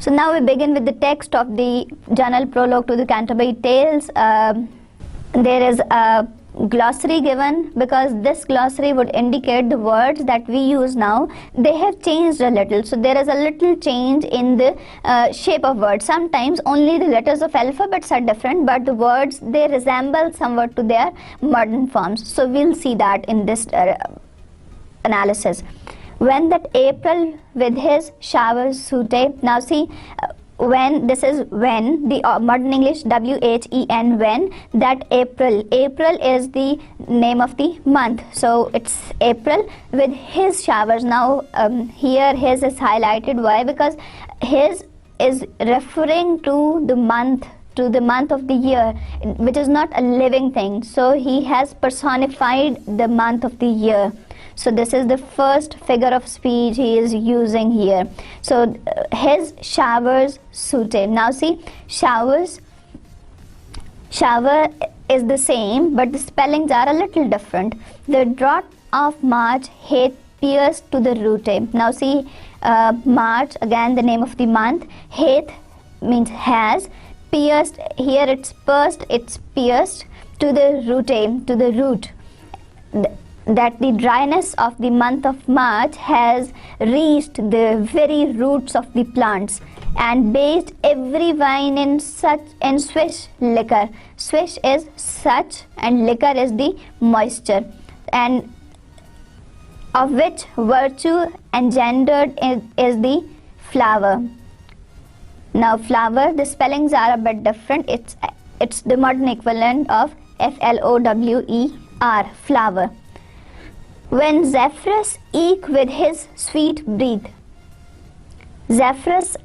So now we begin with the text of the journal prologue to the Canterbury Tales. There is a glossary given, because this glossary would indicate the words that we use now. They have changed a little, so there is a little change in the shape of words. Sometimes only the letters of alphabets are different, but the words, they resemble somewhat to their modern forms. So we'll see that in this analysis. When that April with his showers suited. Now see, when, this is when, the modern English W-H-E-N, when, that April is the name of the month, so it's April with his showers. Now here his is highlighted. Why? Because his is referring to the month of the year, which is not a living thing, so he has personified the month of the year. So this is the first figure of speech he is using here. So his showers suited. Now see, shower is the same, but the spellings are a little different. The drought of March hath pierced to the rooted. Now see, March, again the name of the month. Hath means has. Pierced, here it's pierced to the rooted, to the root. That the dryness of the month of March has reached the very roots of the plants, and bathed every vine in swish liquor. Swish is such, and liquor is the moisture, and of which virtue engendered is the flower. Now flower, the spellings are a bit different. It's the modern equivalent of F-L-O-W-E-R, flower. When Zephyrus eke with his sweet breath. Zephyrus,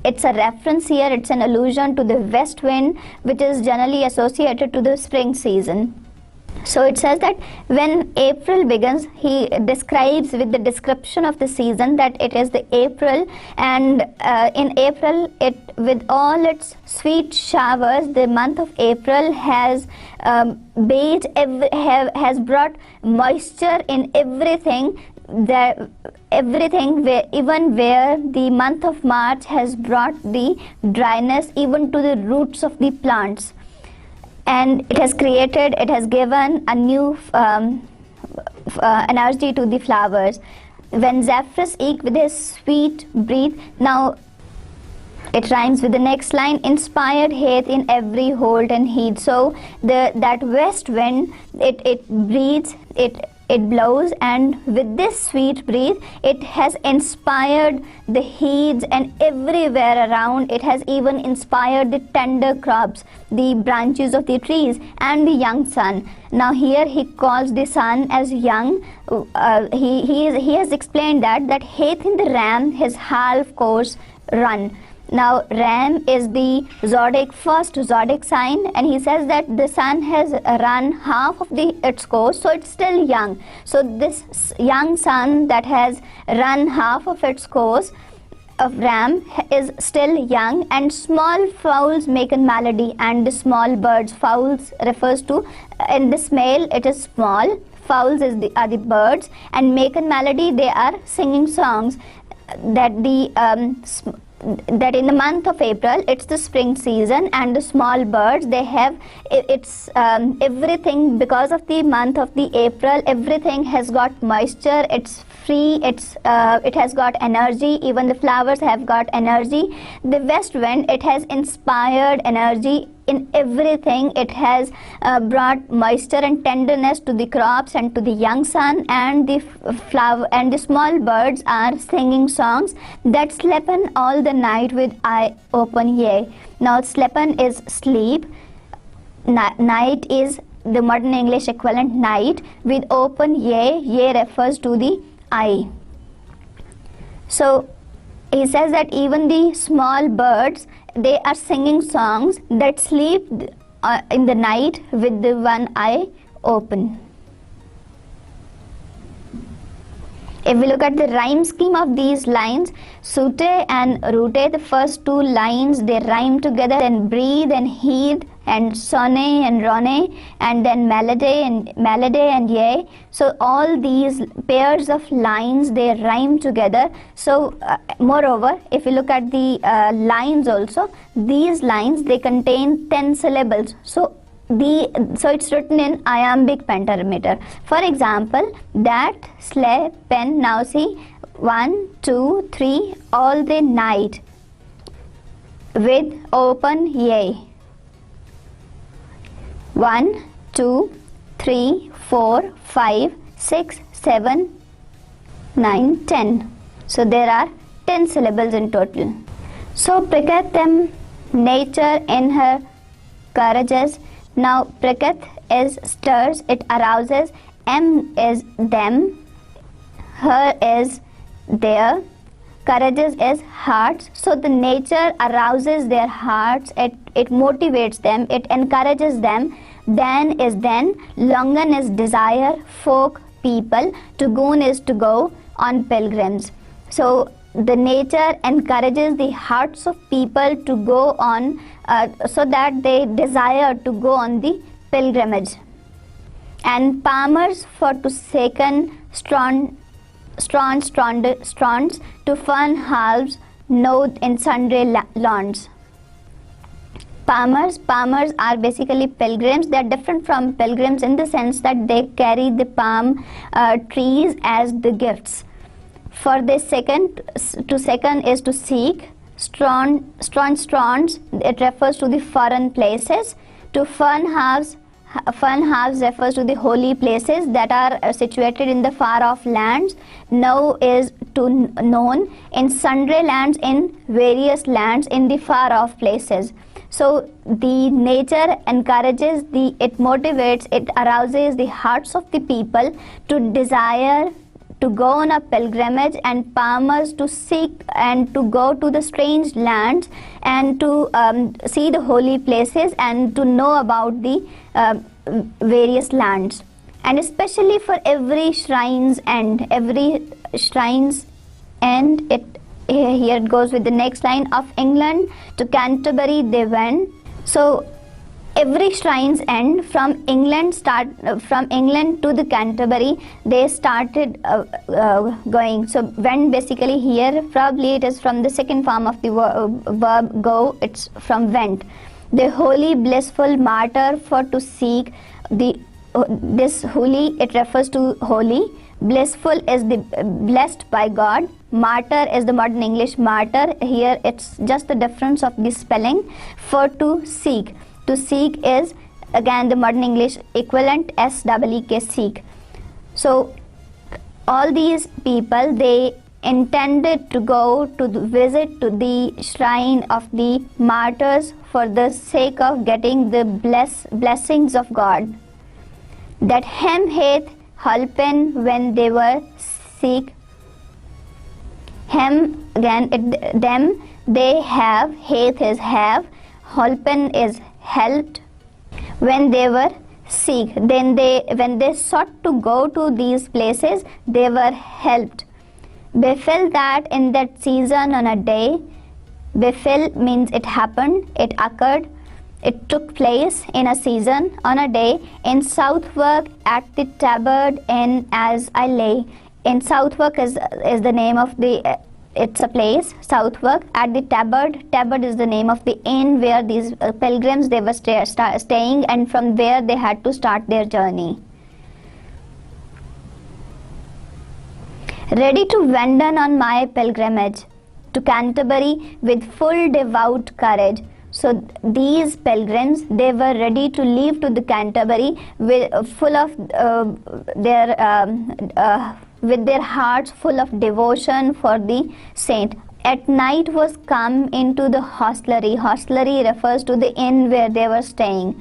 it's a reference here, it's an allusion to the west wind, which is generally associated to the spring season. So it says that when April begins, he describes with the description of the season that it is the April, and in April, with all its sweet showers, the month of April has has brought moisture in everything. Even where the month of March has brought the dryness even to the roots of the plants. And it has given a new energy to the flowers. When Zephyrus eke with his sweet breath. Now it rhymes with the next line, inspired hath in every holt and heath. So that west wind, it breathes, it blows, and with this sweet breath, it has inspired the heaths, and everywhere around it has even inspired the tender crops, the branches of the trees, and the young sun. Now here he calls the sun as young. He has explained that hath in the ram his half course run. Now ram is the first zodiac sign, and he says that the sun has run half of its course, so it's still young. So this young sun that has run half of its course of ram is still young, and small fowls make a melody, and the small birds, fowls refers to, in this male it is small, fowls are the birds, and make a melody, they are singing songs. That in the month of April, it's the spring season, and the small birds, they have everything, because of the month of the April, everything has got moisture, it's free, it has got energy, even the flowers have got energy. The west wind, it has inspired energy in everything. It has brought moisture and tenderness to the crops and to the young sun, and the flower and the small birds are singing songs that slepen all the night with eye open, yea. Now slepen is sleep, night is the modern English equivalent night, with open, yea refers to the eye. So he says that even the small birds, they are singing songs that sleep in the night with the one eye open. If we look at the rhyme scheme of these lines, sute and rute, the first two lines, they rhyme together, then breathe and heed, and sonne and rone, and then melody and ye. So all these pairs of lines, they rhyme together. So moreover, if you look at the lines also, these lines, they contain 10 syllables. So it's written in iambic pentameter. For example, that sleigh pen, now see, 1, 2, 3, all the night, with open ye. 1, 2, 3, 4, 5, 6, 7, 9, 10. So there are 10 syllables in total. So pricketh them nature in her courages. Now pricketh is stirs, it arouses, is them, her is their, courages is hearts. So the nature arouses their hearts, it motivates them, it encourages them. Then is then, langan is desire, folk, people, to goon is to go on pilgrims. So the nature encourages the hearts of people to go on, so that they desire to go on the pilgrimage. And palmers for to second strands to fun halves node in sundry lawns. Palmers are basically pilgrims. They are different from pilgrims in the sense that they carry the palm trees as the gifts. For the second is to seek. Strands, it refers to the foreign places. To fun halves refers to the holy places that are situated in the far off lands. Know is to known, in sundry lands, in various lands, in the far off places. So the nature encourages, it motivates, it arouses the hearts of the people to desire to go on a pilgrimage, and palmers to seek and to go to the strange lands and to see the holy places and to know about the various lands. And especially for every shrine's end, here it goes with the next line, of England to Canterbury they went. So every shrine's end, from England to the Canterbury, they started going. So went, basically here probably it is from the second form of the verb go, it's from went. The holy blissful martyr for to seek, this holy, it refers to holy. Blissful is the blessed by God. Martyr is the modern English martyr. Here it's just the difference of the spelling. For to seek. To seek is again the modern English equivalent, S-E-E-K, seek. So all these people, they intended to go to visit to the shrine of the martyrs for the sake of getting the blessings of God. That hem hath holpen when they were seek. Hem, again them, they have, hath is have, holpen is helped, when they were seek. Then when they sought to go to these places, they were helped. Befell that in that season on a day. Befell means it happened, it occurred, it took place in a season, on a day. In Southwark at the tabard inn as I lay. In Southwark is the name of the, it's a place, Southwark. At the tabard is the name of the inn where these pilgrims, they were staying, and from where they had to start their journey. Ready to wenden on my pilgrimage to Canterbury with full devout courage. So these pilgrims, they were ready to leave to the Canterbury with full of with their hearts full of devotion for the saint. At night was come into the hostelry. Hostelry refers to the inn where they were staying.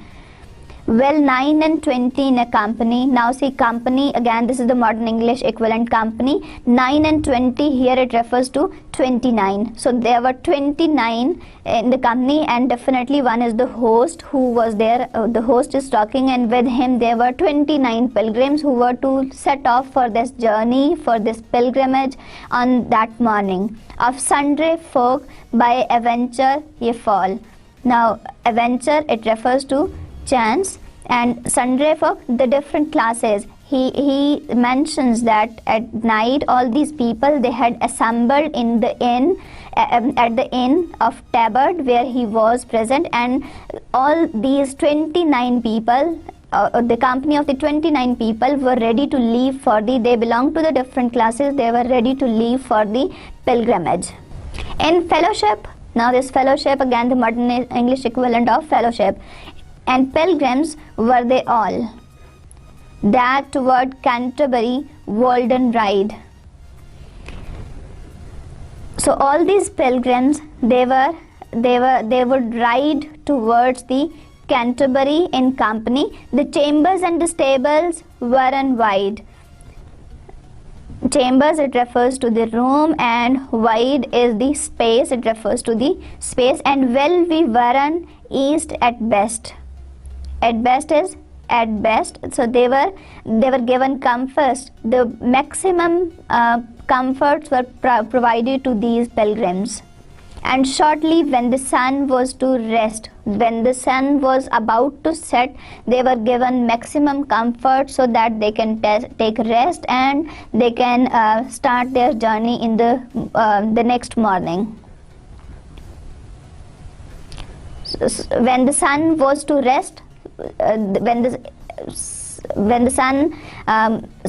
Well, 9 and 20 in a company. Now see, company, again this is the modern English equivalent, company. 9 and 20, here it refers to 29. So there were 29 in the company, and definitely one is the host who was there. The host is talking, and with him there were 29 pilgrims who were to set off for this journey, for this pilgrimage on that morning. Of sundry folk by adventure ye fall. Now adventure, it refers to chance, and sundry folk, the different classes. He mentions that at night all these people, they had assembled in the inn, at the inn of Tabard where he was present, and all these 29 people, the company of the 29 people were ready to leave for they belonged to the different classes, they were ready to leave for the pilgrimage. In fellowship, now this fellowship, again the modern English equivalent of fellowship. And pilgrims were they all, that toward Canterbury Walden ride. So all these pilgrims, they would ride towards the Canterbury in company. The chambers and the stables were wide. Chambers, it refers to the room, and wide is the space, it refers to the space. And well we weren east at best. At best is at best. So they were given comforts. The maximum comforts were provided to these pilgrims. And shortly when the sun was to rest, when the sun was about to set, they were given maximum comfort so that they can take rest and they can start their journey in the next morning. When the sun was to rest, when the sun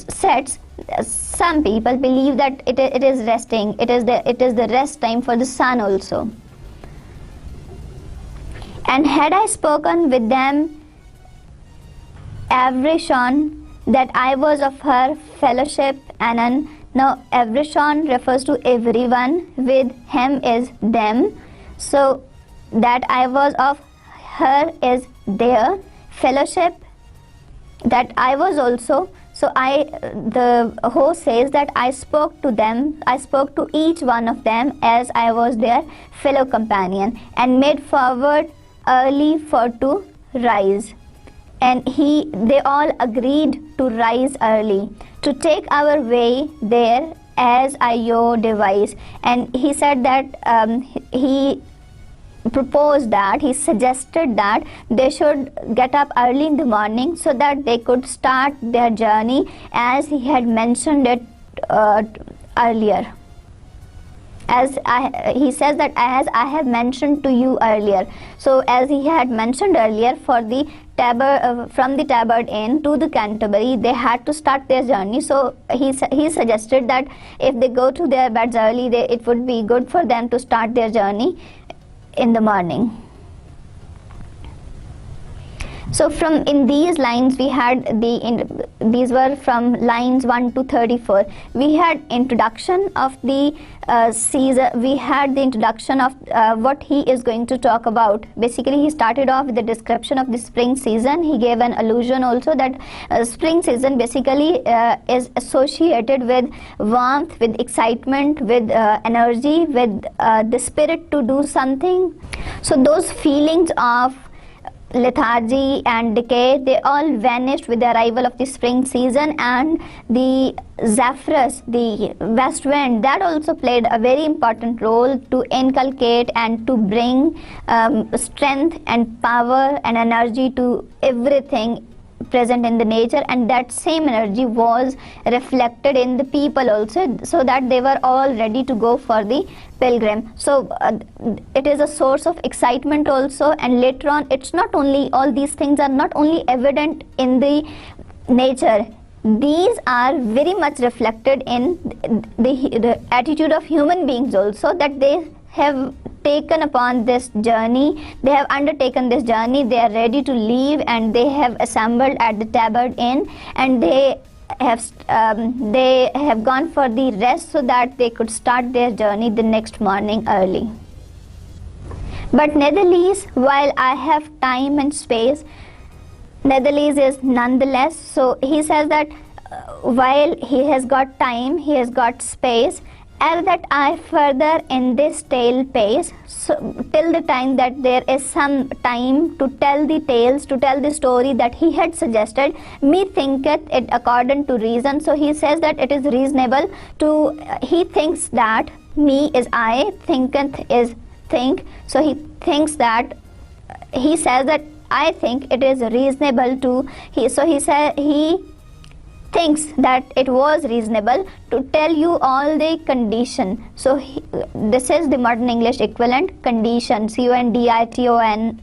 sets, some people believe that it is resting. It is the rest time for the sun also. And had I spoken with them Avrishon, that I was of her fellowship anon. Now Avrishon refers to everyone, with him is them. So that I was of her is their fellowship, that I was also. So the host says that I spoke to them, I spoke to each one of them as I was their fellow companion, and made forward early for to rise. And they all agreed to rise early, to take our way there as I yo devise. And he said that he proposed that, he suggested that they should get up early in the morning so that they could start their journey as he had mentioned it earlier. He says that as I have mentioned to you earlier. So as he had mentioned earlier, for the from the Tabard Inn to the Canterbury, they had to start their journey. So he suggested that if they go to their beds early, it would be good for them to start their journey in the morning. So in these lines we had these were from lines 1 to 34. We had introduction of the Caesar. We had the introduction of what he is going to talk about. Basically he started off with the description of the spring season. He gave an allusion also that spring season basically is associated with warmth, with excitement, with energy, with the spirit to do something. So those feelings of lethargy and decay, they all vanished with the arrival of the spring season. And the Zephyrus, the west wind, that also played a very important role to inculcate and to bring strength and power and energy to everything present in the nature, and that same energy was reflected in the people also, so that they were all ready to go for the pilgrim. So it is a source of excitement also, and later on it's not only, all these things are not only evident in the nature, these are very much reflected in the attitude of human beings also, that they have taken upon this journey, they have undertaken this journey, they are ready to leave, and they have assembled at the Tabard Inn, and they have gone for the rest so that they could start their journey the next morning early. But nevertheless, while I have time and space, Netherlands is nonetheless. So he says that while he has got time, he has got space, as that I further in this tale pace, so till the time that there is some time to tell the tales, to tell the story that he had suggested, me thinketh it according to reason. So he says that it is reasonable to, he thinks that, me is I, thinketh is think, so he thinks that, he says that I think it is reasonable to, he thinks that it was reasonable to tell you all the condition. So this is the modern English equivalent, condition, condition.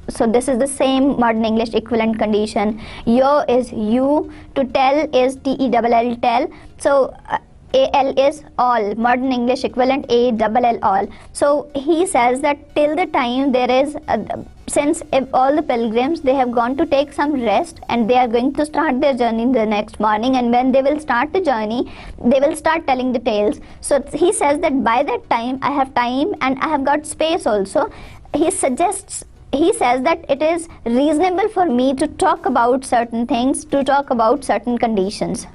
So this is the same modern English equivalent, condition. Yo is you, to tell is tell, tell. So al is all, modern English equivalent all, all. So he says that till the time there is since if all the pilgrims, they have gone to take some rest and they are going to start their journey the next morning, and when they will start the journey, they will start telling the tales. So he says that by that time I have time and I have got space also. He says that it is reasonable for me to talk about certain things, to talk about certain conditions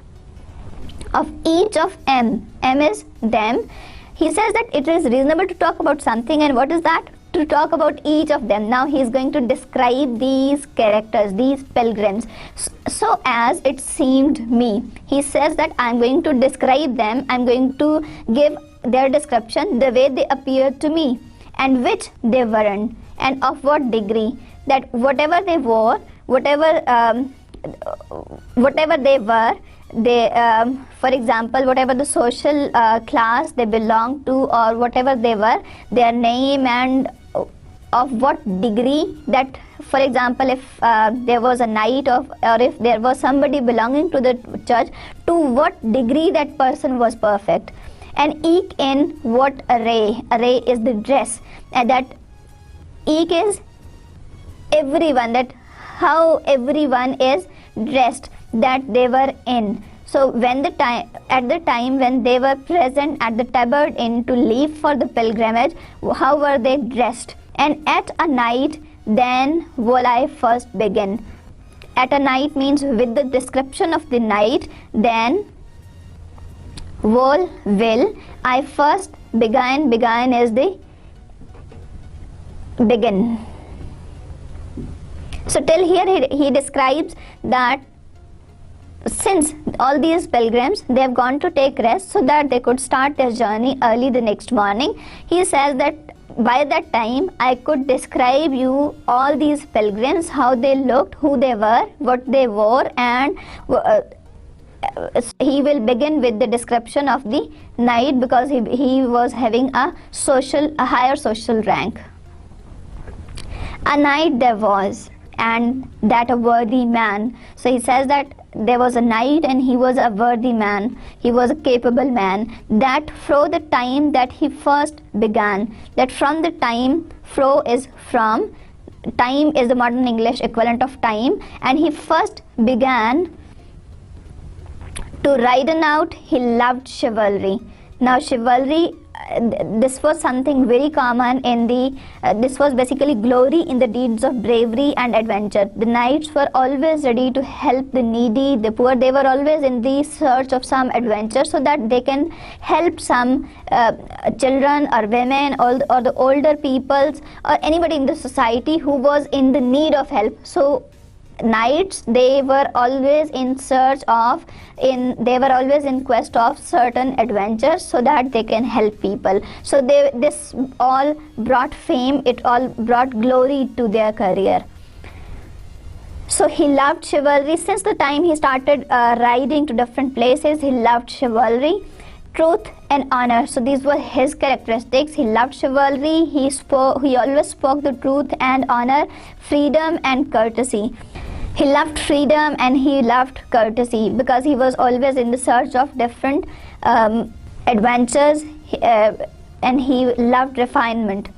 of each of M is them. He says that it is reasonable to talk about something, and what is that? To talk about each of them. Now he is going to describe these characters, these pilgrims, so as it seemed me. He says that I am going to describe them, I am going to give their description the way they appeared to me, and which they weren't, and of what degree, that whatever they wore, whatever they were, they for example, whatever the social class they belonged to, or whatever they were, their name, and of what degree, that for example if there was a knight or if there was somebody belonging to the church, to what degree that person was perfect, and eke in what array is the dress, and that eke is everyone, that how everyone is dressed that they were in. So when at the time when they were present at the tabard inn to leave for the pilgrimage, how were they dressed? And at a night, then will I first begin. At a night means with the description of the night, then will I first begin. Begin is the begin. So till here he describes that since all these pilgrims, they have gone to take rest so that they could start their journey early the next morning. He says that by that time I could describe you all these pilgrims, how they looked, who they were, what they wore, and he will begin with the description of the knight, because he was having a higher social rank. A knight there was, and that a worthy man. So he says that there was a knight and he was a worthy man, he was a capable man, that from the time that he first began, that from the time, fro is from, time is the modern English equivalent of time, and he first began to riden out, he loved chivalry. Now chivalry, this was something very common in the, this was basically glory in the deeds of bravery and adventure. The knights were always ready to help the needy, the poor. They were always in the search of some adventure so that they can help some children or women, or the older peoples, or anybody in the society who was in the need of help. So knights, they were always in search of, they were always in quest of certain adventures so that they can help people. So this all brought fame, it all brought glory to their career. So he loved chivalry. Since the time he started riding to different places, he loved chivalry, truth and honor. So these were his characteristics. He loved chivalry, he always spoke the truth and honor, freedom and courtesy. He loved freedom and he loved courtesy because he was always in the search of different adventures, and he loved refinement.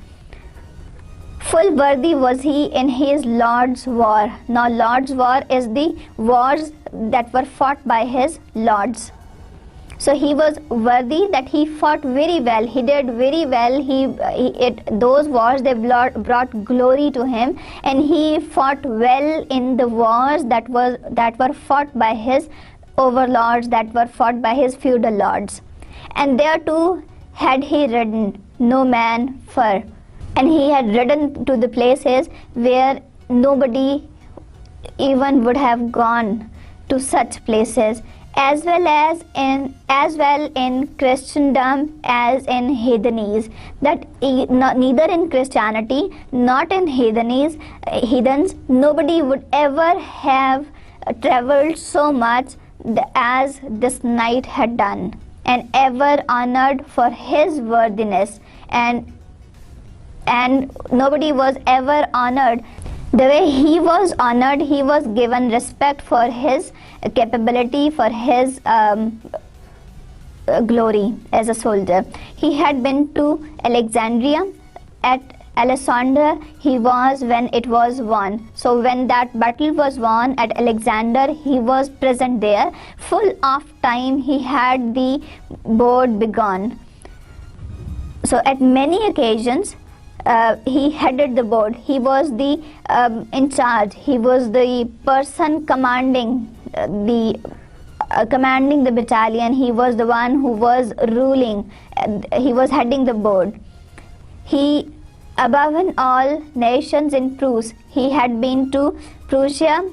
Full worthy was he in his lord's war. Now lord's war is the wars that were fought by his lords. So he was worthy, that he fought very well, he did very well. Those wars, they brought glory to him, and he fought well in the wars that were fought by his overlords, that were fought by his feudal lords. And there too had he ridden, no man for. And he had ridden to the places where nobody even would have gone to such places, as well in Christendom as in heathenies, that neither in Christianity not in heathens nobody would ever have traveled so much as this knight had done, and ever honored for his worthiness, and nobody was ever honored the way he was honored. He was given respect for his capability, for his glory as a soldier. He had been to Alexandria. At Alexander he was when it was won. So when that battle was won at Alexander, he was present there. Full of time he had the board begun. So at many occasions he headed the board. He was the in charge. He was the person commanding the battalion. He was the one who was ruling. He was heading the board. He, above all nations in Prus, he had been to Prussia.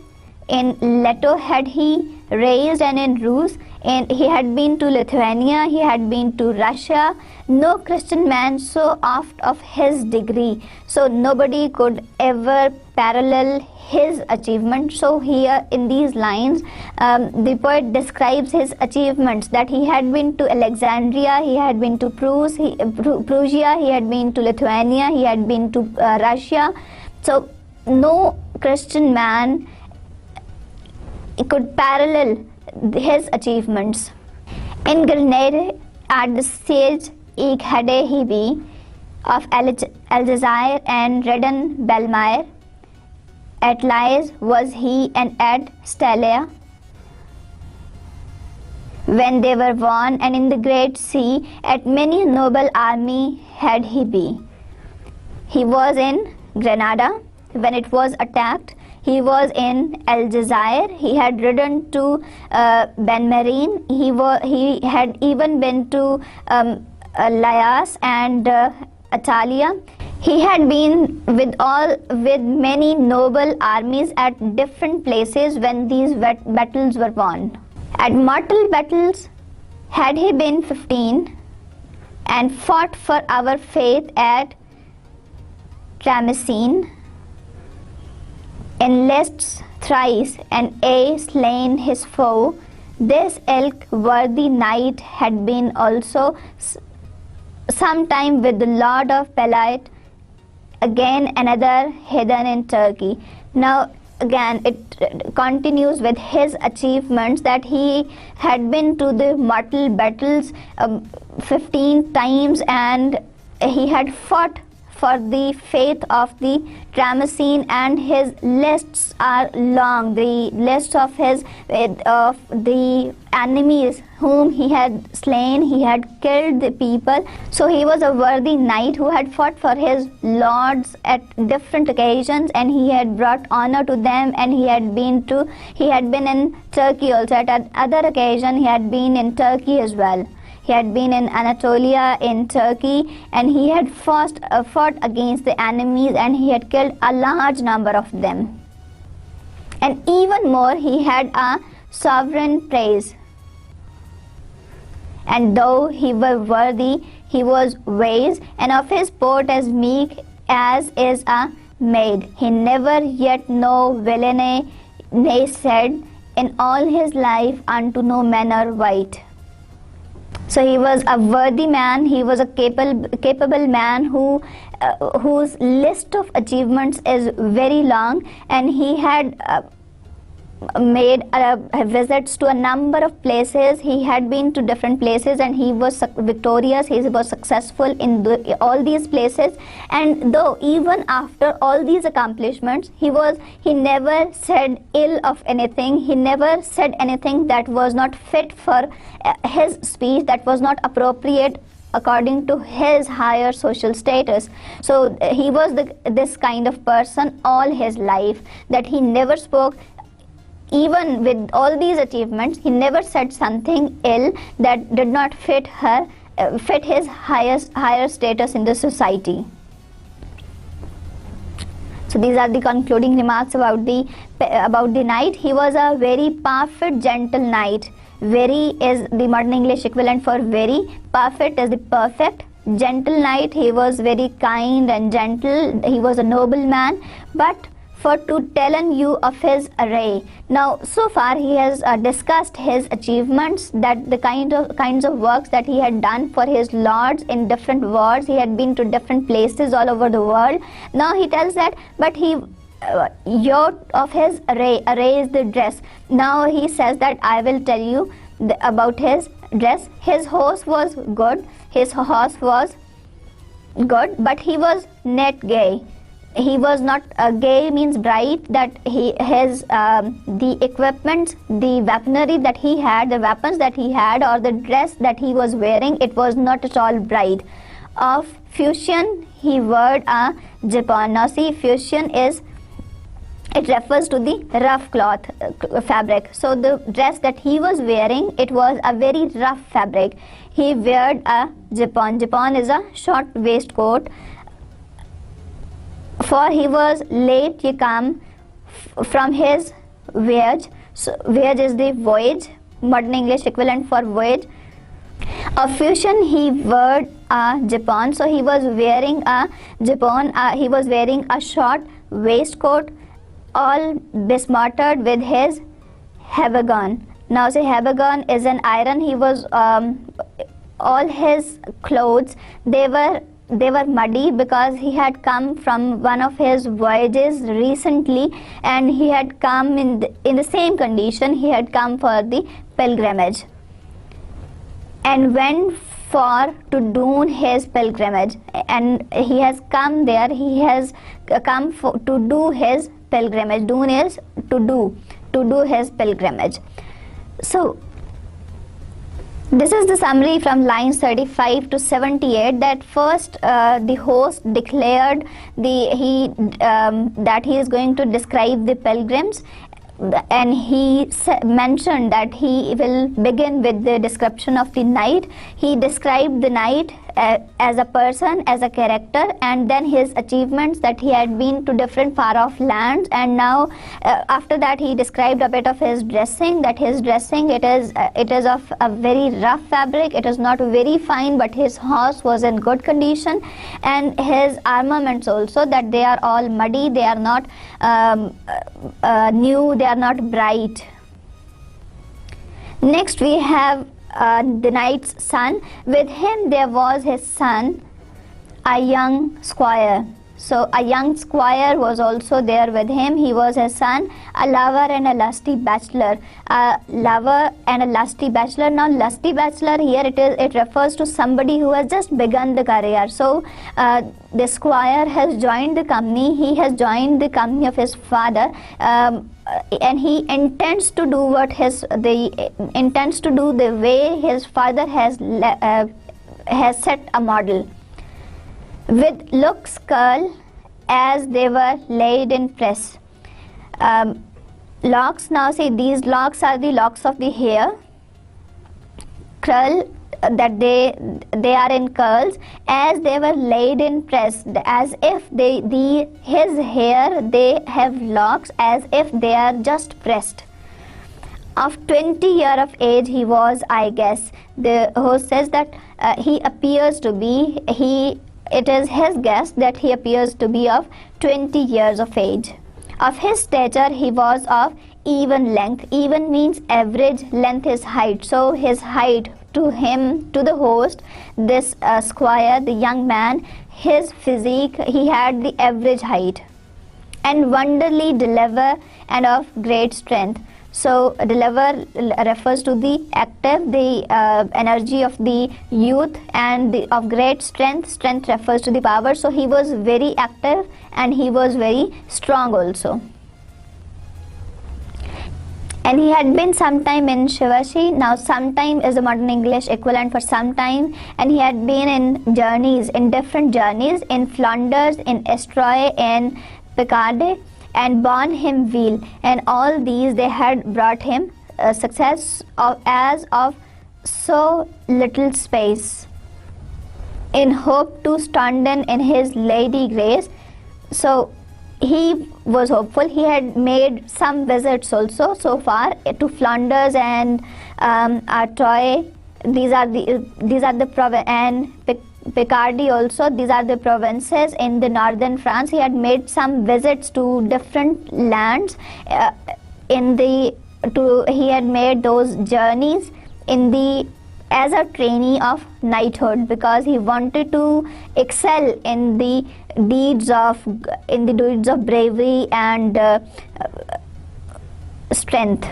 In Leto had he raised, and in Rus, and he had been to Lithuania, he had been to Russia. No Christian man so oft of his degree, so nobody could ever parallel his achievement. So here in these lines the poet describes his achievements, that he had been to Alexandria, he had been to Prussia, he had been to Lithuania, he had been to Russia. So no Christian man could parallel his achievements. In Grenade at the siege ek hade he be of Aljazair and Redden Belmire. At Lies was he, and at Stylia when they were won, and in the great sea at many noble army had he be. He was in Granada when it was attacked. He was in Aljazair. He had ridden to Ben Marine. He had even been to Lias and Atalia. He had been with many noble armies at different places when these battles were won. At mortal battles had he been 15, and fought for our faith at Tramesine. In lists thrice, and slain his foe. This ilk worthy knight had been also sometime with the Lord of Pelite, again another heathen in Turkey. Now again it continues with his achievements, that he had been to the mortal battles 15 times, and he had fought for the faith of the Tramesine, and his lists are long. The list of the enemies whom he had slain, he had killed the people. So he was a worthy knight who had fought for his lords at different occasions, and he had brought honor to them, and he had been in Turkey also. At other occasion he had been in Turkey as well. He had been in Anatolia, in Turkey, and he had fought against the enemies, and he had killed a large number of them. And even more, he had a sovereign praise. And though he was worthy, he was wise, and of his port as meek as is a maid. He never yet no villainy, nay said, in all his life unto no manner white. So he was a worthy man. He was a capable man whose list of achievements is very long, and he had made visits to a number of places. He had been to different places and he was victorious, he was successful in all these places. And though even after all these accomplishments, he never said ill of anything. He never said anything that was not fit for his speech, that was not appropriate according to his higher social status. So he was this kind of person all his life, that he never spoke, even with all these achievements, he never said something ill that did not fit his higher status in the society. So these are the concluding remarks about the knight. He was a very perfect, gentle knight. Very is the modern English equivalent for very. Perfect is the perfect. Gentle knight, he was very kind and gentle. He was a noble man. But for to tell you of his array. Now, so far he has discussed his achievements, that the kinds of works that he had done for his lords in different wars. He had been to different places all over the world. Now he tells that, but he of his array. Array is the dress. Now he says that I will tell you about his dress. His horse was good. His horse was good, but he was not gay. He was not gay means bright, that the equipment, the weaponry that he had, the weapons that he had, or the dress that he was wearing, it was not at all bright. Of fustian he wore a japon. Now see, fustian it refers to the rough cloth fabric. So the dress that he was wearing, it was a very rough fabric. He wore a japon. Japon is a short waistcoat. For he was late to come from his voyage. So voyage is the voyage, modern English equivalent for voyage. Of fustian he wore a japon. So he was wearing a japon. He was wearing a short waistcoat, all besmarted with his habergeon. Now say habergeon is an iron. He was all his clothes, they were muddy because he had come from one of his voyages recently, and he had come in the same condition. He had come for the pilgrimage and went for to do his pilgrimage, and he has come there. He has come to do his pilgrimage. Doon is to do his pilgrimage. So this is the summary from lines 35 to 78. That first the host declared that he is going to describe the pilgrims, and he mentioned that he will begin with the description of the knight. He described the knight as a person, as a character, and then his achievements, that he had been to different far off lands. And now after that he described a bit of his dressing, that his dressing, it is of a very rough fabric. It is not very fine, but his horse was in good condition, and his armaments also, that they are all muddy, they are not new, they are not bright. Next we have the knight's son. With him there was his son, a young squire. So a young squire was also there with him. He was his son, a lover and a lusty bachelor. A lover and a lusty bachelor. Now lusty bachelor here, it refers to somebody who has just begun the career. So the squire has joined the company. He has joined the company of his father, and he intends to do the way his father has set a model. With locks curl as they were laid in press. Locks, now see, these locks are the locks of the hair. Curl, that they are in curls, as they were laid in press, as if his hair, they have locks as if they are just pressed. Of 20 years of age he was, I guess. The host says that he appears to be, it is his guess that he appears to be of 20 years of age. Of his stature he was of even length. Even means average, length is height. So his height, to him, to the host, this squire, the young man, his physique, he had the average height. And wonderly deliver and of great strength. So deliver refers to the active, the energy of the youth, and of great strength. Strength refers to the power. So he was very active and he was very strong also. And he had been sometime in Shivaji. Now sometime is the modern English equivalent for sometime, and he had been in journeys, in different journeys, in Flanders, in Estroy, in Picardy, and borne him weal, and all these they had brought him success as of so little space, in hope to standen in his lady grace. So he was hopeful. He had made some visits also so far to Flanders and Artois. These are the and Picardy also. These are the provinces in the northern France. He had made some visits to different lands. He had made those journeys as a trainee of knighthood, because he wanted to excel in the deeds of bravery and strength.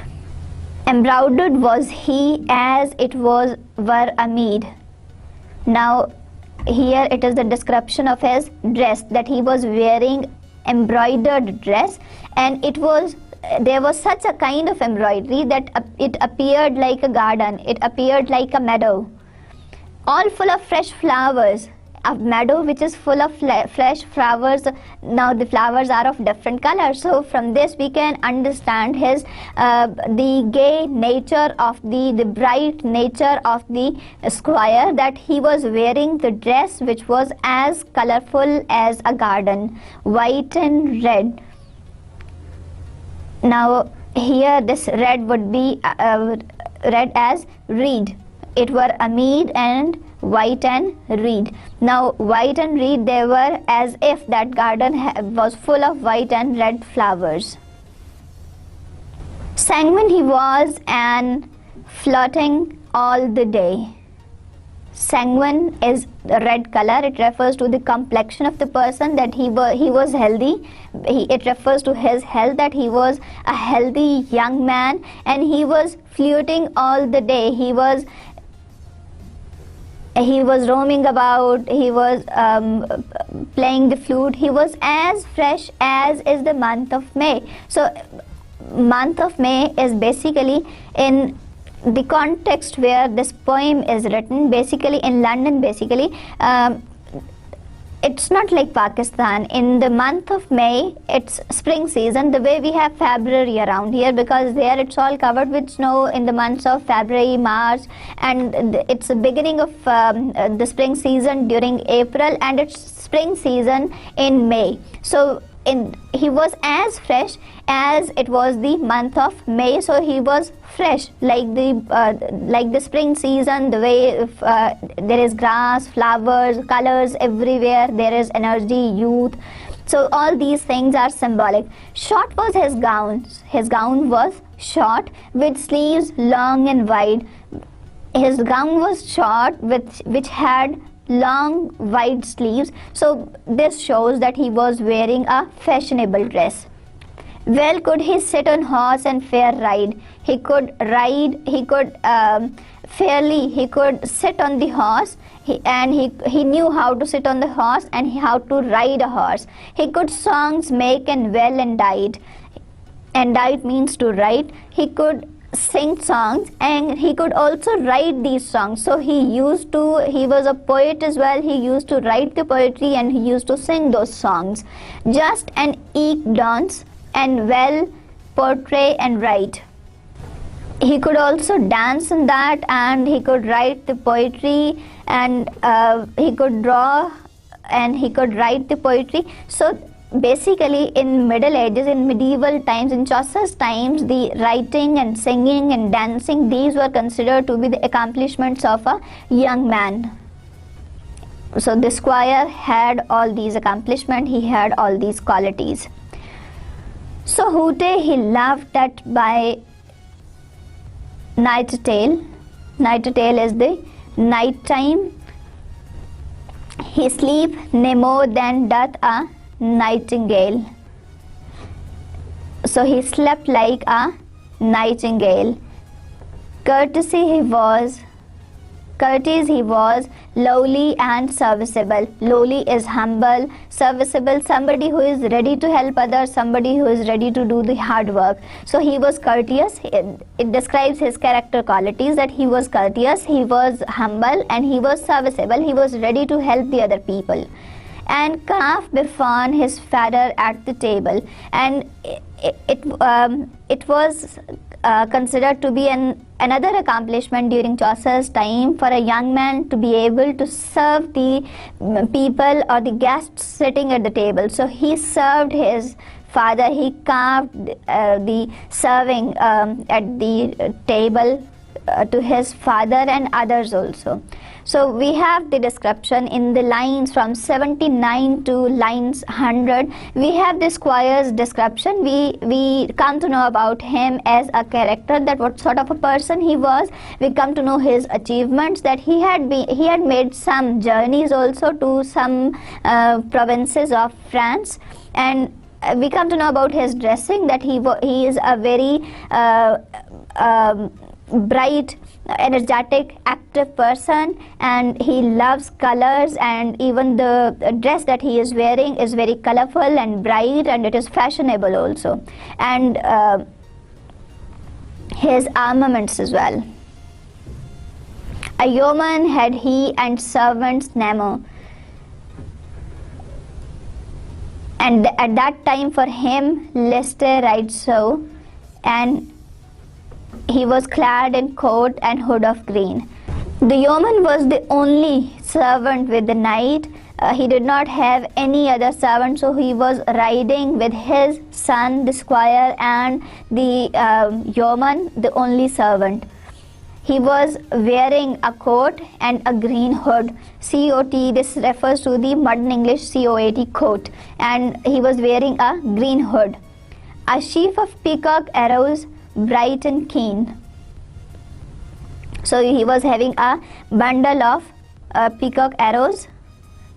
Embroidered was he as it were a mead. Now here it is the description of his dress, that he was wearing embroidered dress, and there was such a kind of embroidery that it appeared like a garden, it appeared like a meadow, all full of fresh flowers. A meadow which is full of fresh flowers. Now the flowers are of different colors. So from this we can understand his the gay nature of the bright nature of the squire, that he was wearing the dress which was as colorful as a garden, white and red. Now here this red would be read as reed. It were a mead and white and reed. Now white and reed, they were as if that garden was full of white and red flowers. Sanguine he was and floating all the day. Sanguine is the red color. It refers to the complexion of the person, that he was healthy. It refers to his health, that he was a healthy young man, and he was floating all the day. He was roaming about, he was playing the flute. He was as fresh as is the month of May. So month of May is basically in the context where this poem is written, basically in London. It's not like Pakistan. In the month of May, it's spring season, the way we have February around here, because there it's all covered with snow in the months of February, March, and it's the beginning of the spring season during April, and it's spring season in May. So he was as fresh as it was the month of May. So he was fresh like the spring season, the way there is grass, flowers, colors everywhere, there is energy, youth. So all these things are symbolic. Short was his gown. His gown was short with sleeves long and wide. His gown was short which had long wide sleeves. So this shows that he was wearing a fashionable dress. Well could he sit on horse and fair ride. He could ride, he could sit on the horse, he knew how to sit on the horse and how to ride a horse. He could songs make and well endite. Endite means to write. He could sing songs and he could also write these songs. So he was a poet as well. He used to write the poetry and he used to sing those songs. Just an eke dance and well portray and write. He could also dance in that, and he could write the poetry, and he could draw and he could write the poetry. So basically in Middle Ages, in medieval times, in Chaucer's times, the writing and singing and dancing, these were considered to be the accomplishments of a young man. So the squire had all these accomplishments, he had all these qualities. So Hoote he laughed at by night tale. Night tale is the night time. He sleep no more than doth a nightingale. So he slept like a nightingale. Courteous he was, lowly and serviceable. Lowly is humble, serviceable somebody who is ready to help others, somebody who is ready to do the hard work. So he was courteous. It describes his character qualities, that he was courteous, he was humble, and he was serviceable. He was ready to help the other people. And carved before his father at the table. And it was considered to be another accomplishment during Chaucer's time for a young man to be able to serve the people or the guests sitting at the table. So he served his father, he carved the serving at the table to his father and others also. So we have the description in the lines from 79 to lines 100. We have the Squire's description. We come to know about him as a character, that what sort of a person he was. We come to know his achievements, that he had made some journeys also to some provinces of France, and we come to know about his dressing, that he is a very bright, energetic, active person, and he loves colors, and even the dress that he is wearing is very colorful and bright, and it is fashionable also. And his armaments as well. A yeoman had he and servants Nemo. And at that time for him Leicester right so, and he was clad in coat and hood of green. The yeoman was the only servant with the knight. He did not have any other servant, so he was riding with his son, the squire, and the yeoman, the only servant. He was wearing a coat and a green hood. C-O-T, this refers to the modern English C-O-A-T, coat. And he was wearing a green hood. A sheaf of peacock arrows, bright and keen. So he was having a bundle of peacock arrows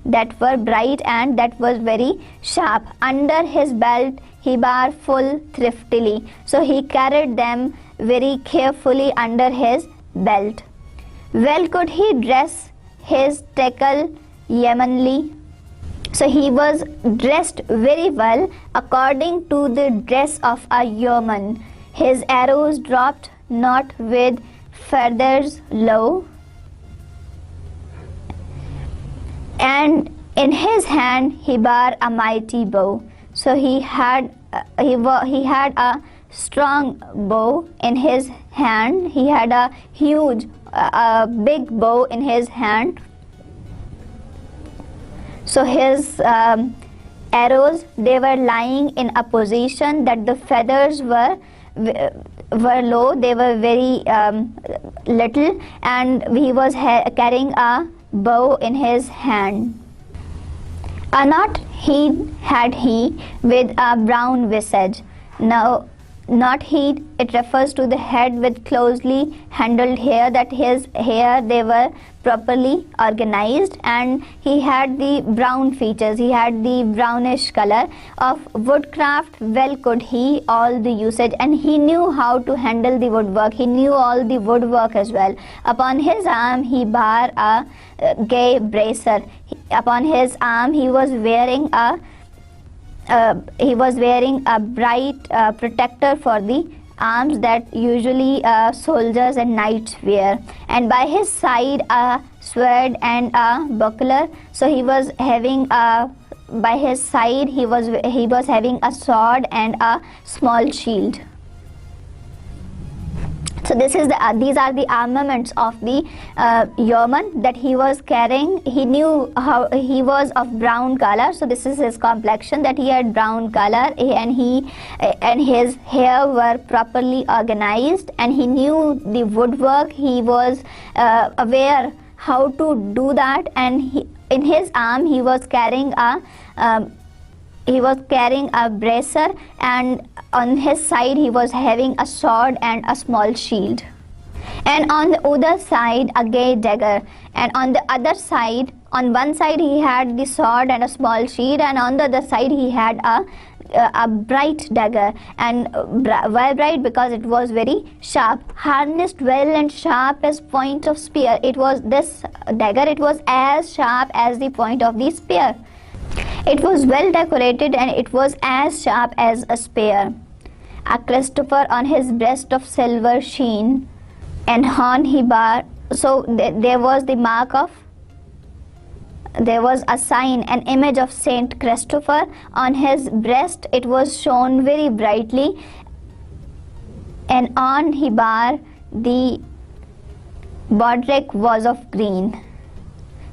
that were bright and that was very sharp. Under his belt he bar full thriftily. So he carried them very carefully under his belt. Well could he dress his tackle yeomanly. So he was dressed very well according to the dress of a yeoman. His arrows dropped not with feathers low, and in his hand he bare a mighty bow. So he had a strong bow in his hand. He had a huge, big bow in his hand. So his arrows, they were lying in a position that the feathers were low, they were very little, and he was carrying a bow in his hand. A knot had he with a brown visage. Now, knot head, it refers to the head with closely handled hair, that his hair, they were properly organized, and he had the brown features, he had the brownish color. Of woodcraft well could he all the usage, and he knew how to handle the woodwork, he knew all the woodwork as well. Upon his arm he bar a gay bracer. Upon his arm he was wearing a bright protector for the arms that usually soldiers and knights wear, and by his side a sword and a buckler. So he was having by his side he was having a sword and a small shield. So these are the armaments of the yeoman that he was carrying. He knew how he was of brown color, so this is his complexion, that he had brown color, and his hair were properly organized, and he knew the woodwork. He was aware how to do that, and in his arm he was carrying a bracer, and on his side he was having a sword and a small shield. And on the other side a gay dagger, and on the other side, on one side he had the sword and a small shield, and on the other side he had a a bright dagger, and why bright? Because it was very sharp, harnessed well and sharp as point of spear. It was this dagger, it was as sharp as the point of the spear. It was well decorated and it was as sharp as a spear. A Christopher on his breast of silver sheen, and horn he bare. So there was the mark of, there was a sign, an image of Saint Christopher on his breast. It was shown very brightly, and on he bare the baldric was of green.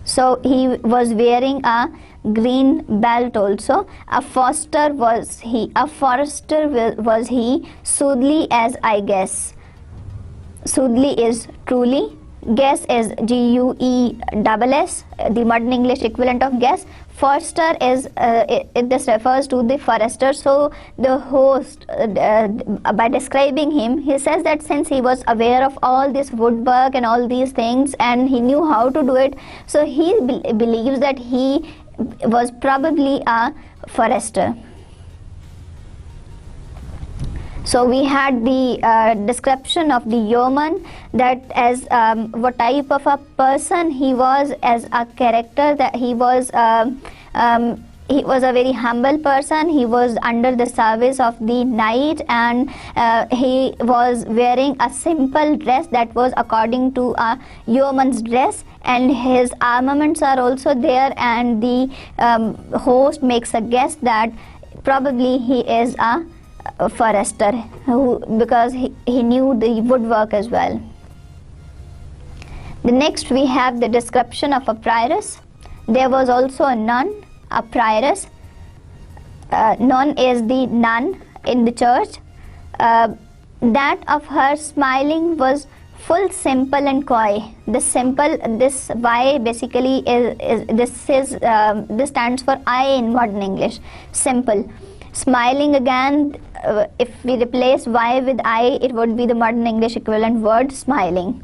So he was wearing a green belt also. A forester was he, soothly as I guess. Soothly is truly, guess is Guess, the modern English equivalent of guess. Forester is this refers to the forester. So the host, by describing him, he says that since he was aware of all this woodwork and all these things and he knew how to do it, so he believes that he was probably a forester. So we had the description of the yeoman, that as what type of a person he was, as a character, that he was a very humble person. He was under the service of the knight, and he was wearing a simple dress that was according to a yeoman's dress, and his armaments are also there, and the host makes a guess that probably he is a forester, because he knew the woodwork as well. The next we have the description of a prioress. There was also a nun, a prioress. Nun is the nun in the church. That of her smiling was full simple and coy. This Y basically this stands for I in modern English, simple. Smiling, again, if we replace Y with I, it would be the modern English equivalent word, smiling.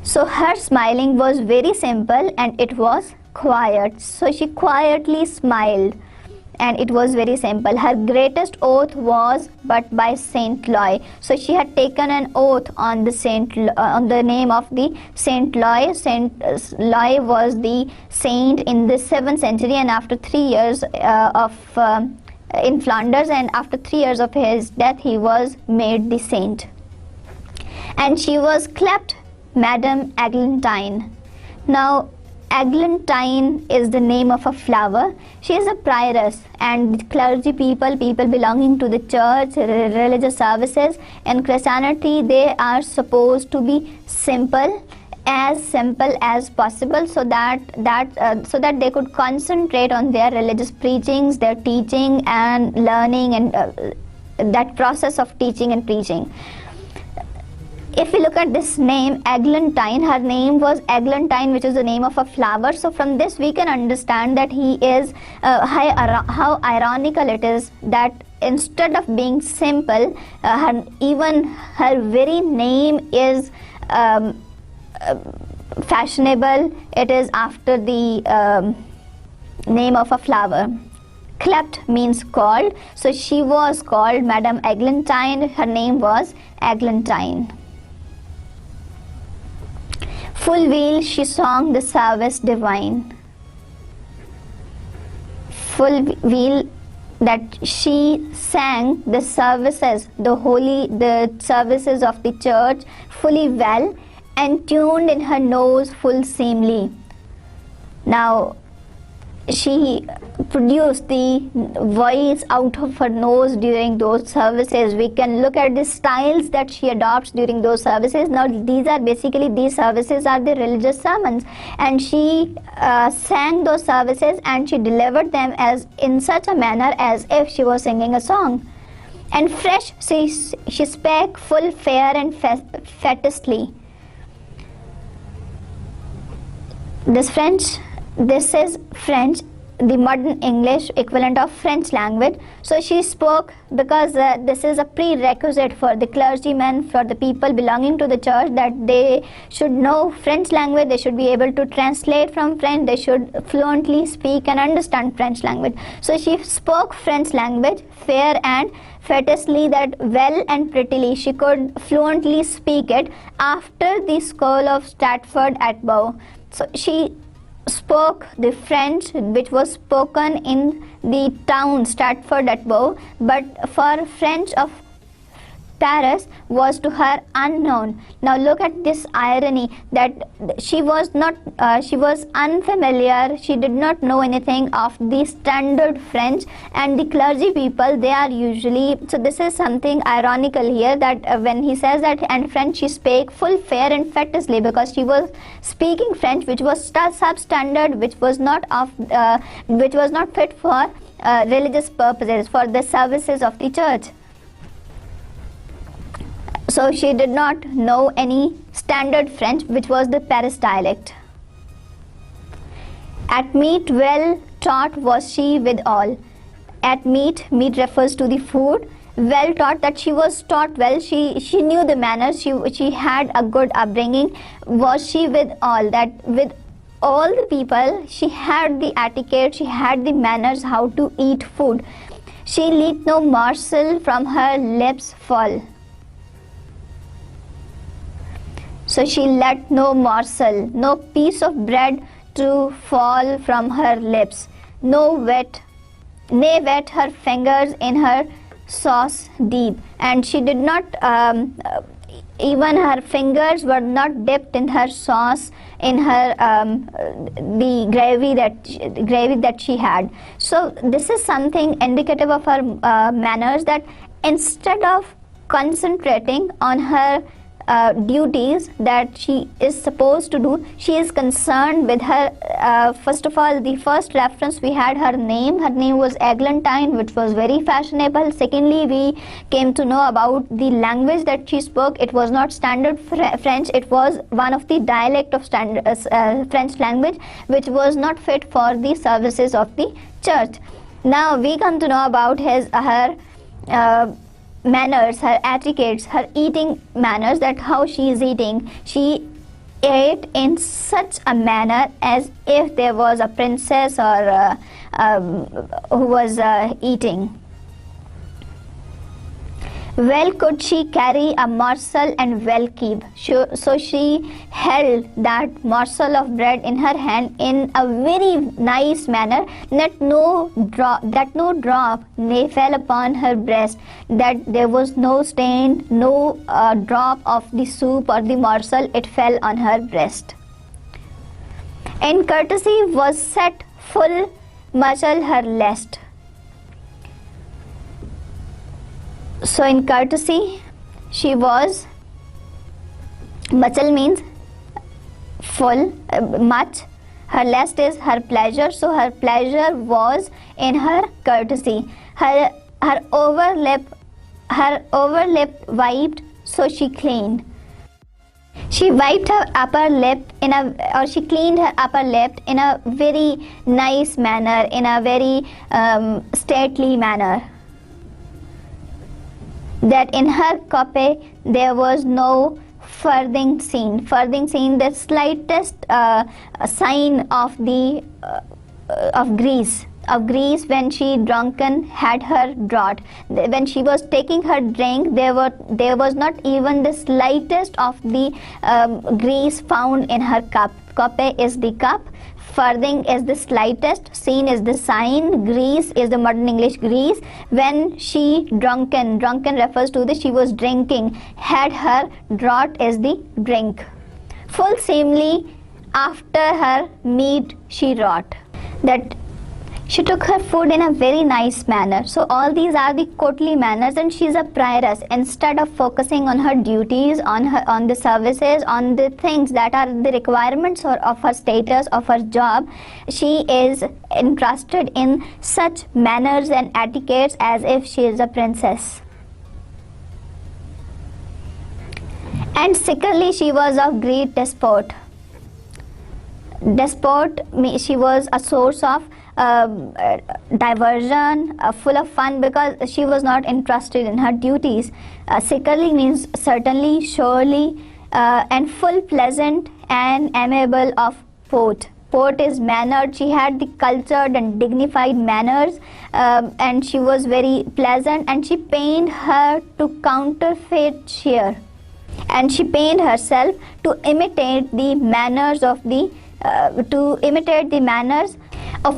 So her smiling was very simple and it was quiet. So she quietly smiled and it was very simple. Her greatest oath was but by Saint Loy. So she had taken an oath on the name of the Saint Loy. Saint Loy was the saint in the 7th century, and after 3 years in Flanders, and after 3 years of his death, he was made the saint. And she was clept Madame Eglantine. Now, Eglantine is the name of a flower. She is a prioress, and clergy people belonging to the church, religious services, and Christianity, they are supposed to be simple as possible, so that they could concentrate on their religious preachings, their teaching and learning, and that process of teaching and preaching. If we look at this name, Eglantine, her name was Eglantine, which is the name of a flower. So from this we can understand that he is, how ironical it is that instead of being simple, even her very name is fashionable. It is after the name of a flower. Clept means called. So she was called Madame Eglantine. Her name was Eglantine. Full wheel she song the service divine. Full wheel, that she sang the services, the services of the church fully well, and tuned in her nose full seemly. Now, she produced the voice out of her nose during those services. We can look at the styles that she adopts during those services. Now, these services are the religious sermons, and she sang those services and she delivered them as in such a manner as if she was singing a song. And fresh she spake full fair and fetisly. This is French, the modern English equivalent of French language. So she spoke because this is a prerequisite for the clergymen, for the people belonging to the church, that they should know French language, they should be able to translate from French, they should fluently speak and understand French language. So she spoke French language fair and fearlessly, that well and prettily. She could fluently speak it after the school of Stratford at Bow. So she spoke the French which was spoken in the town Stratford at Bow, but for French of Paris was to her unknown. Now look at this irony, that she was unfamiliar, she did not know anything of the standard French, and the clergy people, they are usually, so this is something ironical here, that when he says that and French she spake full fair and fearlessly, because she was speaking French which was substandard, which was not fit for religious purposes, for the services of the church. So she did not know any standard French, which was the Paris dialect. At meat well taught was she withal. At meat refers to the food. Well taught, that she was taught well, she knew the manners, she had a good upbringing. Was she withal, that with all the people she had the etiquette, she had the manners how to eat food. She let no morsel from her lips fall. So she let no morsel, no piece of bread to fall from her lips. Nay wet her fingers in her sauce deep. And she did not, even her fingers were not dipped in her sauce, in her the gravy that she had. So this is something indicative of her manners, that instead of concentrating on her duties that she is supposed to do, she is concerned with her, first of all, the first reference we had her name was Eglantine, which was very fashionable. Secondly, we came to know about the language that she spoke. It was not standard French, it was one of the dialect of standard French language, which was not fit for the services of the church. Now we come to know about her manners, her etiquettes, her eating manners, that how she is eating. She ate in such a manner as if there was a princess or who was eating. Well could she carry a morsel and well keep. So she held that morsel of bread in her hand in a very nice manner, that no drop fell upon her breast, that there was no stain, no drop of the soup or the morsel, it fell on her breast. In courtesy was set full muzzle her lest. So in courtesy she was, muzzle means full, much, her lest is her pleasure, so her pleasure was in her courtesy. Her over lip wiped, so she cleaned. She wiped her upper lip she cleaned her upper lip in a very nice manner, in a very stately manner. That in her copy there was no farthing seen, the slightest sign of the of grease when she drunken had her draught. When she was taking her drink, there was not even the slightest of the grease found in her cup. Coppe is the cup, farthing is the slightest, seen is the sign, grease is the modern English grease. When she drunken refers to the she was drinking, had her draught is the drink. Full seemly after her meat she wrought, that she took her food in a very nice manner. So all these are the courtly manners, and she is a prioress. Instead of focusing on her duties, on the services, on the things that are the requirements of her status, of her job, she is entrusted in such manners and etiquettes as if she is a princess. And secondly, she was of great despot. She was a source of diversion, full of fun, because she was not interested in her duties. Sikarli means certainly, surely, and full, pleasant and amiable of port. Port is mannered. She had the cultured and dignified manners, and she was very pleasant, and she pained her to counterfeit cheer, and she pained herself to imitate the manners of the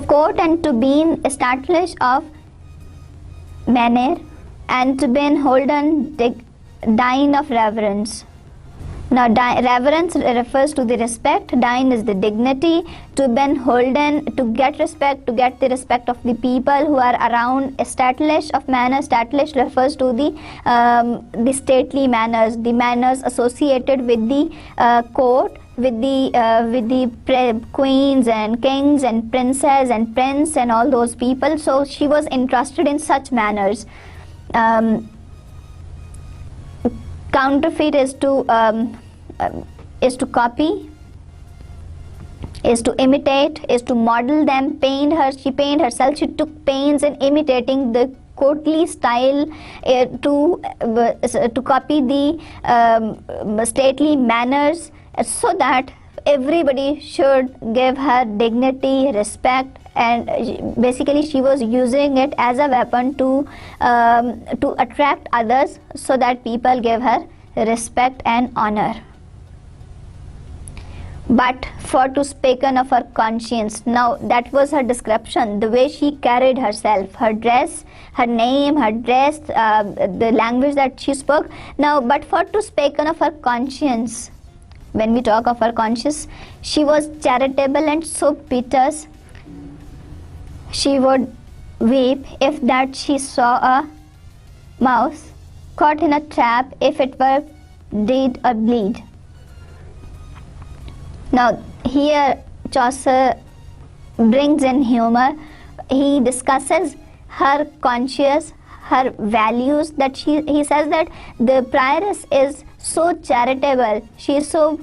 court, and to be established of manner, and to be holden dine of reverence. Now, reverence refers to the respect. Dine is the dignity. To be holden, to get respect, to get the respect of the people who are around. Established of manner. Established refers to the stately manners, the manners associated with the court, with the queens and kings and princes and prince and all those people. So she was interested in such manners. Counterfeit is to copy, is to imitate, is to model them. She pained herself. She took pains in imitating the courtly style, to copy the stately manners, so that everybody should give her dignity, respect, and basically she was using it as a weapon to attract others, so that people give her respect and honor. But for to speaken of her conscience, now that was her description, the way she carried herself, her dress, her name, her dress, the language that she spoke. Now, but for to speaken of her conscience, when we talk of her conscience, she was charitable and so piteous. She would weep if that she saw a mouse caught in a trap, if it were dead or bleed. Now here Chaucer brings in humor. He discusses her conscience, her values, that he says that the prioress is so charitable, she is so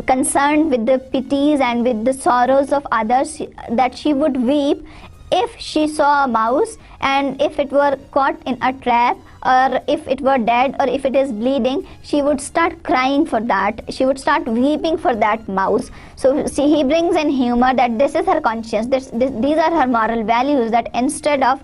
concerned with the pities and with the sorrows of others, that she would weep if she saw a mouse, and if it were caught in a trap, or if it were dead, or if it is bleeding, she would start crying for that. She would start weeping for that mouse. So see, he brings in humor that this is her conscience, these are her moral values, that instead of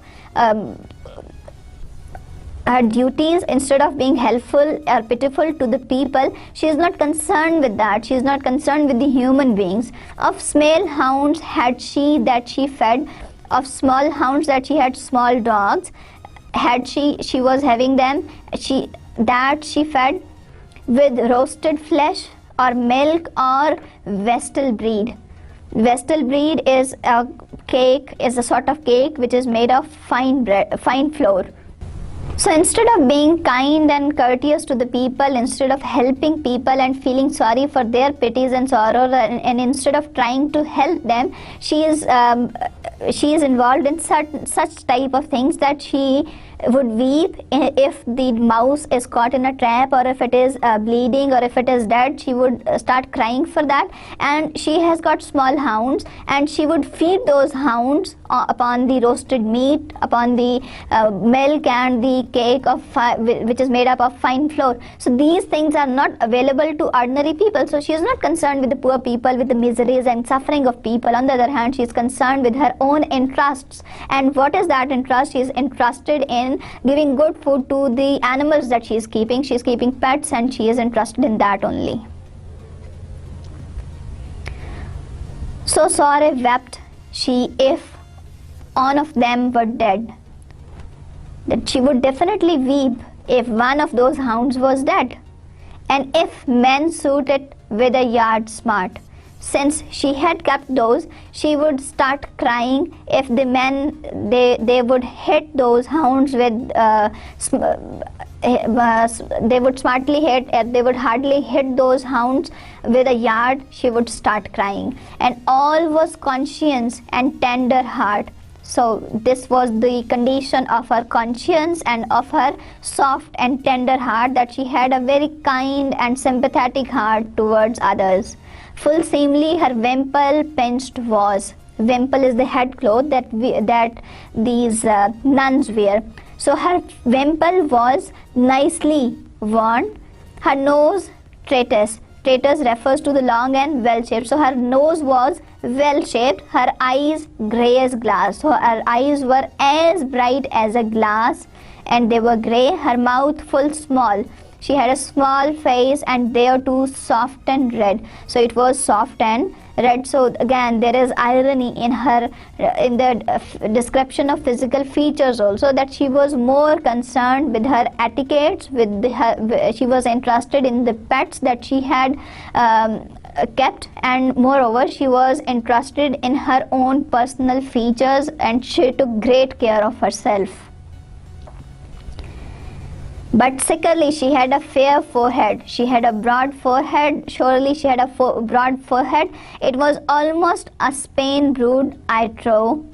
her duties, instead of being helpful or pitiful to the people, she is not concerned with that. She is not concerned with the human beings. Of small hounds had she that she fed, of small hounds that she had, small dogs had she was having them, she fed with roasted flesh or milk or vestal bread. Vestal bread is a cake, is a sort of cake which is made of fine flour. So instead of being kind and courteous to the people, instead of helping people and feeling sorry for their pities and sorrow, and instead of trying to help them, she is involved in such type of things, that she would weep if the mouse is caught in a trap, or if it is bleeding, or if it is dead. She would start crying for that. And she has got small hounds, and she would feed those hounds upon the roasted meat, upon the milk and the cake which is made up of fine flour. So these things are not available to ordinary people. So she is not concerned with the poor people, with the miseries and suffering of people. On the other hand, she is concerned with her own interests. And what is that interest? She is interested in giving good food to the animals that she is keeping. She is keeping pets, and she is interested in that only. So sorry wept she if one of them were dead. That she would definitely weep if one of those hounds was dead, and if men suit it with a yard smart. Since she had kept those, she would start crying if the men they would hit those hounds with they would smartly hit, they would hardly hit those hounds with a yard. She would start crying, and all was conscience and tender heart. So this was the condition of her conscience and of her soft and tender heart, that she had a very kind and sympathetic heart towards others. Full seemly her wimple pinched was. Wimple is the head cloth that these nuns wear. So her wimple was nicely worn. Her nose, tratus refers to the long and well shaped. So her nose was well shaped. Her eyes grey as glass. So her eyes were as bright as a glass, and they were grey. Her mouth full small. She had a small face, and there too soft and red. So it was soft and red. So again, there is irony in her, in the description of physical features also, that she was more concerned with her etiquettes, she was interested in the pets that she had kept, and moreover she was interested in her own personal features, and she took great care of herself. But secondly, she had a fair forehead. She had a broad forehead. Surely she had a broad forehead. It was almost a Spain brood, I trow.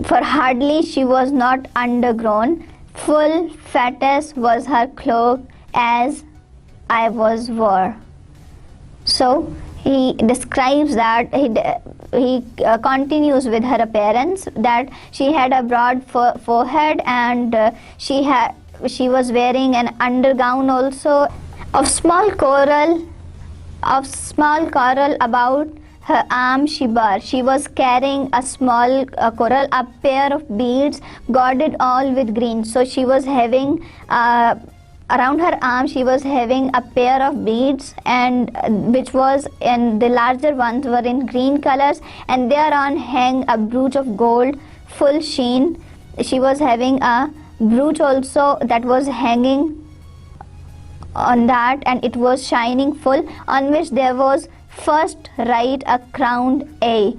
For hardly she was not undergrown. Full fattest was her cloak, as I was wore. So he describes that, he continues with her appearance, that she had a broad forehead, and she was wearing an undergown also of small coral about her arm she bore. She was carrying a small coral, a pair of beads guarded all with green. So she was having around her arm she was having a pair of beads, and which was, and the larger ones were in green colors, and thereon hang a brooch of gold full sheen. She was having a brooch also that was hanging on that, and it was shining full, on which there was first right a crowned A.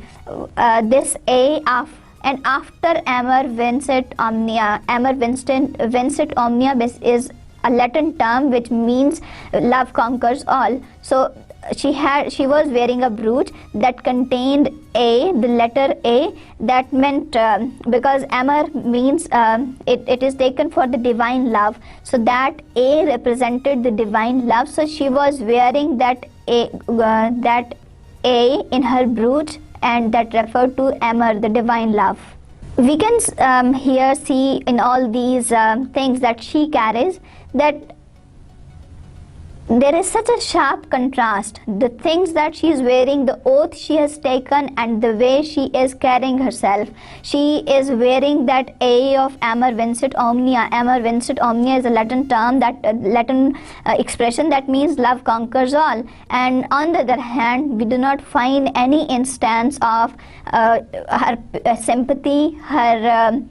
This A and after amor vincit omnia. Amor vincit omnia is a Latin term which means love conquers all. So she was wearing a brooch that contained A, the letter A. That meant because amor means it is taken for the divine love. So that A represented the divine love. So she was wearing that A in her brooch, and that referred to amor, the divine love. We can here see in all these things that she carries, that there is such a sharp contrast. The things that she is wearing, the oath she has taken, and the way she is carrying herself. She is wearing that A of amor vincit omnia. Amor vincit omnia is a Latin term, that Latin expression that means love conquers all. And on the other hand, we do not find any instance of her sympathy, her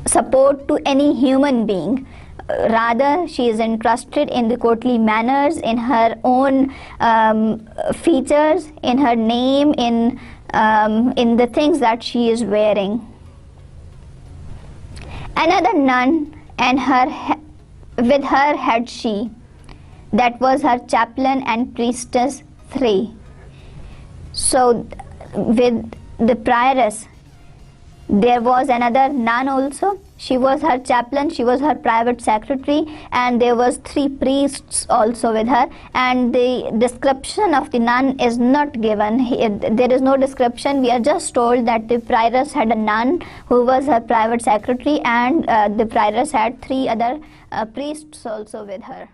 support to any human being. Rather, she is interested in the courtly manners, in her own features, in her name, in the things that she is wearing. Another nun, and with her had she, that was her chaplain and priestess 3. So with the prioress, there was another nun also. She was her chaplain, she was her private secretary, and there was 3 priests also with her. And the description of the nun is not given. There is no description. We are just told that the prioress had a nun who was her private secretary, and the prioress had 3 other priests also with her.